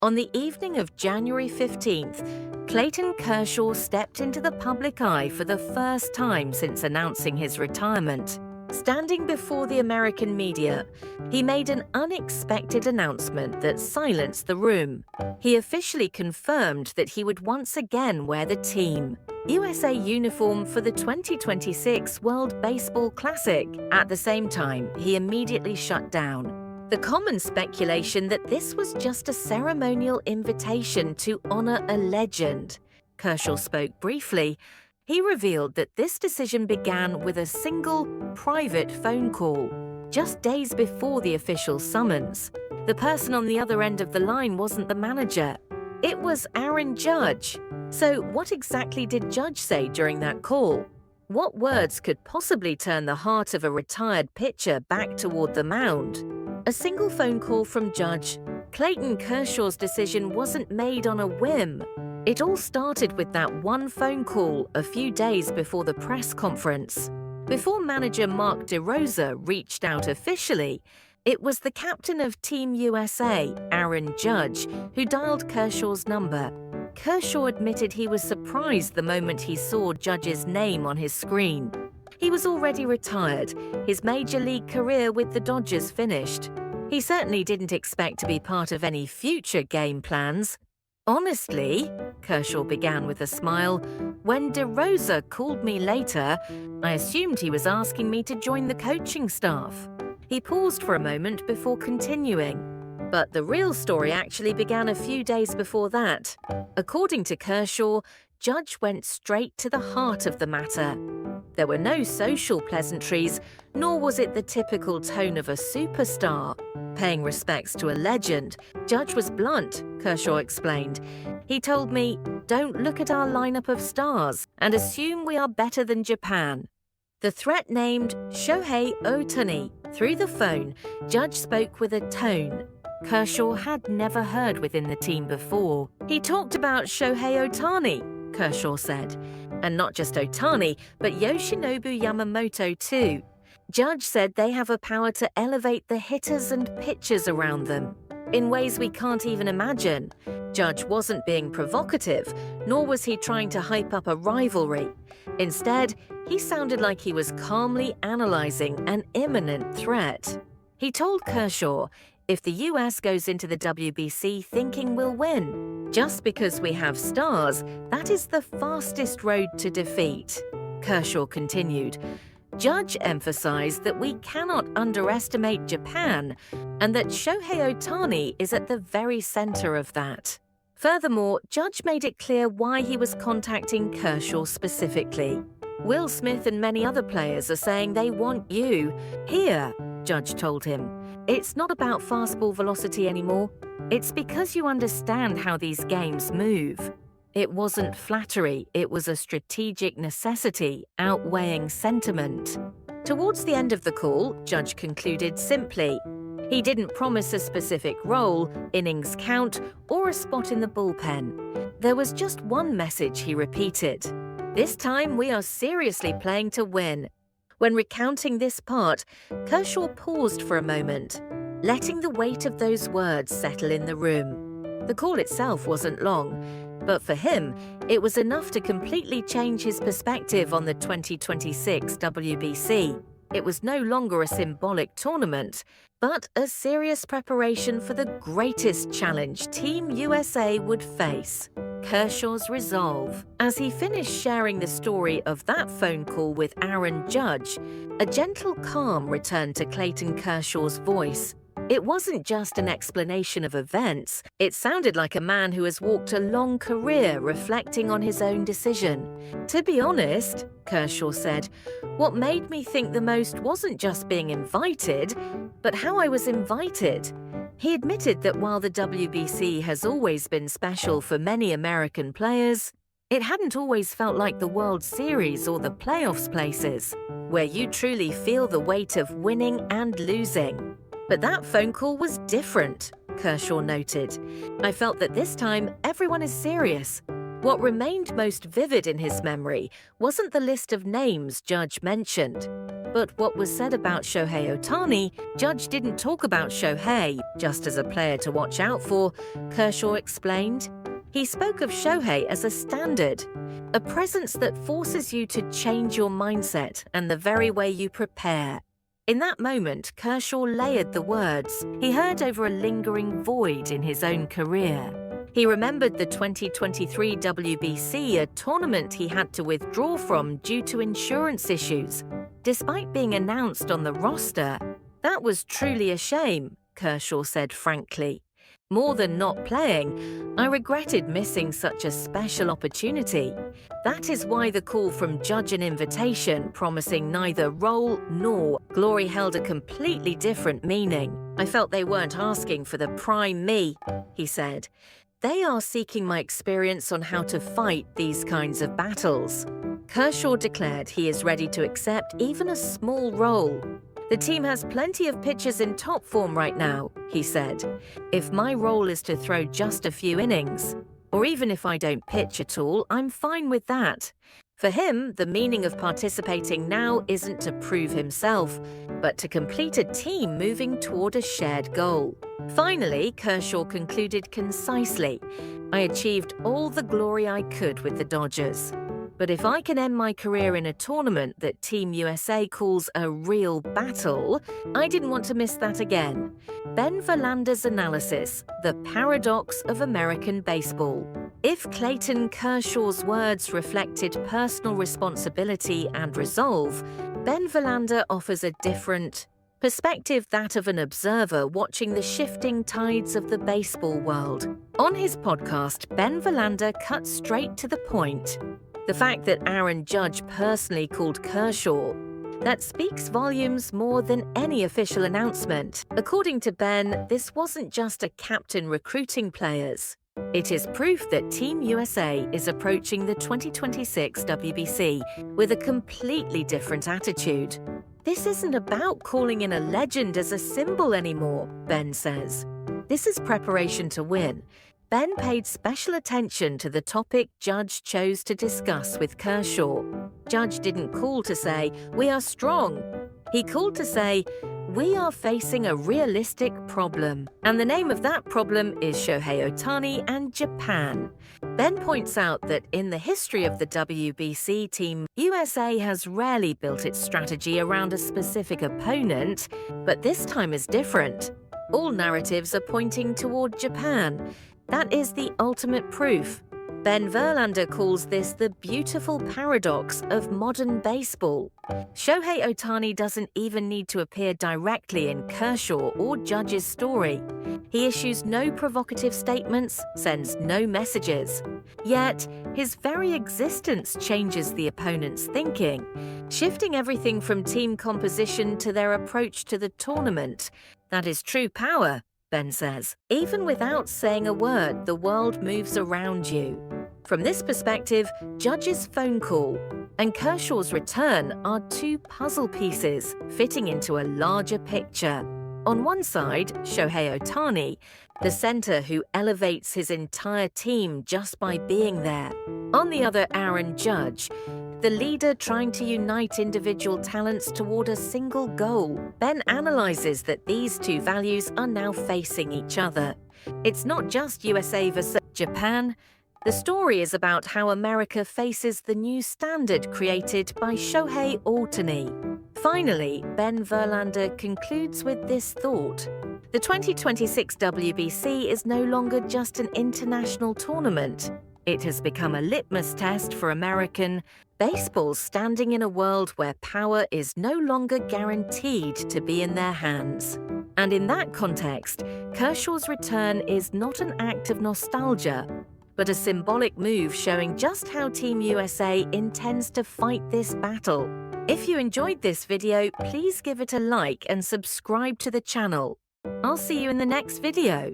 On the evening of January 15th, Clayton Kershaw stepped into the public eye for the first time since announcing his retirement. Standing before the American media, he made an unexpected announcement that silenced the room. He officially confirmed that he would once again wear the Team USA uniform for the 2026 World Baseball Classic. At the same time, he immediately shut down the common speculation that this was just a ceremonial invitation to honor a legend. Kershaw spoke briefly. He revealed that this decision began with a single, private phone call, just days before the official summons. The person on the other end of the line wasn't the manager. It was Aaron Judge. So what exactly did Judge say during that call? What words could possibly turn the heart of a retired pitcher back toward the mound? A single phone call from Judge. Clayton Kershaw's decision wasn't made on a whim. It all started with that one phone call a few days before the press conference. Before manager Mark DeRosa reached out officially, it was the captain of Team USA, Aaron Judge, who dialed Kershaw's number. Kershaw admitted he was surprised the moment he saw Judge's name on his screen. He was already retired, his major league career with the Dodgers finished. He certainly didn't expect to be part of any future game plans. Honestly, Kershaw began with a smile, when DeRosa called me later, I assumed he was asking me to join the coaching staff. He paused for a moment before continuing. But the real story actually began a few days before that. According to Kershaw, Judge went straight to the heart of the matter. There were no social pleasantries, nor was it the typical tone of a superstar. Paying respects to a legend, Judge was blunt, Kershaw explained. He told me, "Don't look at our lineup of stars and assume we are better than Japan." The threat named Shohei Ohtani. Through the phone, Judge spoke with a tone Kershaw had never heard within the team before. He talked about Shohei Ohtani, Kershaw said. And not just Ohtani, but Yoshinobu Yamamoto too. Judge said they have a power to elevate the hitters and pitchers around them in ways we can't even imagine. Judge wasn't being provocative, nor was he trying to hype up a rivalry. Instead, he sounded like he was calmly analyzing an imminent threat. He told Kershaw, if the US goes into the WBC thinking we'll win, just because we have stars, that is the fastest road to defeat. Kershaw continued. Judge emphasized that we cannot underestimate Japan and that Shohei Ohtani is at the very center of that. Furthermore, Judge made it clear why he was contacting Kershaw specifically. Will Smith and many other players are saying they want you here, Judge told him. It's not about fastball velocity anymore. It's because you understand how these games move. It wasn't flattery, it was a strategic necessity outweighing sentiment. Towards the end of the call, Judge concluded simply. He didn't promise a specific role, innings count, or a spot in the bullpen. There was just one message he repeated. This time we are seriously playing to win. When recounting this part, Kershaw paused for a moment, letting the weight of those words settle in the room. The call itself wasn't long, but for him, it was enough to completely change his perspective on the 2026 WBC. It was no longer a symbolic tournament, but a serious preparation for the greatest challenge Team USA would face. Kershaw's resolve. As he finished sharing the story of that phone call with Aaron Judge, a gentle calm returned to Clayton Kershaw's voice. It wasn't just an explanation of events. It sounded like a man who has walked a long career reflecting on his own decision. To be honest, Kershaw said, what made me think the most wasn't just being invited, but how I was invited. He admitted that while the WBC has always been special for many American players, it hadn't always felt like the World Series or the playoffs places, where you truly feel the weight of winning and losing. But that phone call was different, Kershaw noted. I felt that this time everyone is serious. What remained most vivid in his memory wasn't the list of names Judge mentioned, but what was said about Shohei Ohtani. Judge didn't talk about Shohei just as a player to watch out for, Kershaw explained. He spoke of Shohei as a standard, a presence that forces you to change your mindset and the very way you prepare. In that moment, Kershaw layered the words he heard over a lingering void in his own career. He remembered the 2023 WBC, a tournament he had to withdraw from due to insurance issues. Despite being announced on the roster, that was truly a shame, Kershaw said frankly. More than not playing, I regretted missing such a special opportunity. That is why the call from Judge and invitation promising neither role nor glory held a completely different meaning. I felt they weren't asking for the prime me, he said. They are seeking my experience on how to fight these kinds of battles. Kershaw declared he is ready to accept even a small role. The team has plenty of pitchers in top form right now, he said. If my role is to throw just a few innings, or even if I don't pitch at all, I'm fine with that. For him, the meaning of participating now isn't to prove himself, but to complete a team moving toward a shared goal. Finally, Kershaw concluded concisely, I achieved all the glory I could with the Dodgers. But if I can end my career in a tournament that Team USA calls a real battle, I didn't want to miss that again. Ben Verlander's analysis, The Paradox of American Baseball. If Clayton Kershaw's words reflected personal responsibility and resolve, Ben Verlander offers a different perspective, that of an observer watching the shifting tides of the baseball world. On his podcast, Ben Verlander cuts straight to the point. The fact that Aaron Judge personally called Kershaw, that speaks volumes more than any official announcement. According to Ben, this wasn't just a captain recruiting players. It is proof that Team USA is approaching the 2026 WBC with a completely different attitude. This isn't about calling in a legend as a symbol anymore, Ben says. This is preparation to win. Ben paid special attention to the topic Judge chose to discuss with Kershaw. Judge didn't call to say, we are strong. He called to say, we are facing a realistic problem. And the name of that problem is Shohei Ohtani and Japan. Ben points out that in the history of the WBC, Team USA has rarely built its strategy around a specific opponent, but this time is different. All narratives are pointing toward Japan. That is the ultimate proof. Ben Verlander calls this the beautiful paradox of modern baseball. Shohei Ohtani doesn't even need to appear directly in Kershaw or Judge's story. He issues no provocative statements, sends no messages. Yet, his very existence changes the opponent's thinking, shifting everything from team composition to their approach to the tournament. That is true power, Ben says. Even without saying a word, the world moves around you. From this perspective, Judge's phone call and Kershaw's return are two puzzle pieces fitting into a larger picture. On one side, Shohei Ohtani, the center who elevates his entire team just by being there. On the other, Aaron Judge, the leader trying to unite individual talents toward a single goal. Ben analyzes that these two values are now facing each other. It's not just USA versus Japan. The story is about how America faces the new standard created by Shohei Ohtani. Finally, Ben Verlander concludes with this thought. The 2026 WBC is no longer just an international tournament. It has become a litmus test for American baseball standing in a world where power is no longer guaranteed to be in their hands. And in that context, Kershaw's return is not an act of nostalgia, but a symbolic move showing just how Team USA intends to fight this battle. If you enjoyed this video, please give it a like and subscribe to the channel. I'll see you in the next video.